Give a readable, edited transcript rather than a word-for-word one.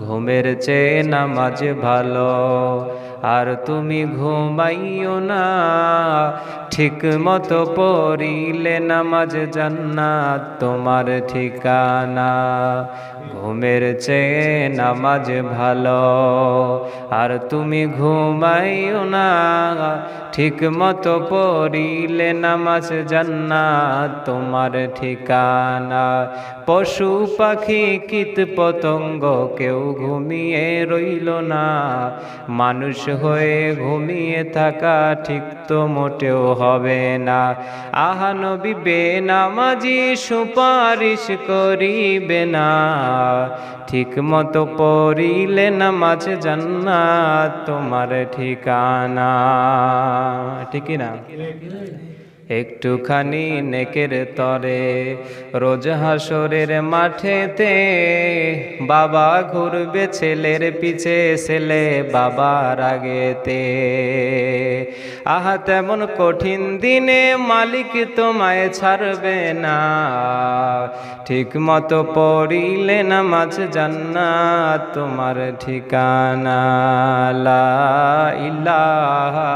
ঘুমের চেয়ে নামাজ ভালো। আর তুমি ঘুমাইও না, ঠিক মতো পড়িলে নামাজ জান্নাত তোমার ঠিকানা। ঘুমের চেয়ে নামাজ ভালো। আর তুমি ঘুমাইও না, ঠিক মতো পড়িলে নামাজ জান্নাত তোমার ঠিকানা। পশু পাখি কীট পতঙ্গ কেউ ঘুমিয়ে রইল না, মানুষ হয়ে ঘুমিয়ে থাকা ঠিক তো মোটেও হবে না। আহা নবী বেনামাজি সুপারিশ করিবে না, ঠিক মতো পড়িলে নামাজ জান্নাত তোমার ঠিকানা। ঠিক না? একটুখানি নেকের তরে রোজ হাসরের মাঠেতে বাবা ঘুরবে ছেলের পিছে, ছেলে বাবার আগেতে। আহা তেমন কঠিন দিনে মালিক তোমায় ছাড়বে না, ঠিক মতো পড়িলে নামাজ জান্নাত তোমার ঠিকানা। লা ইলাহা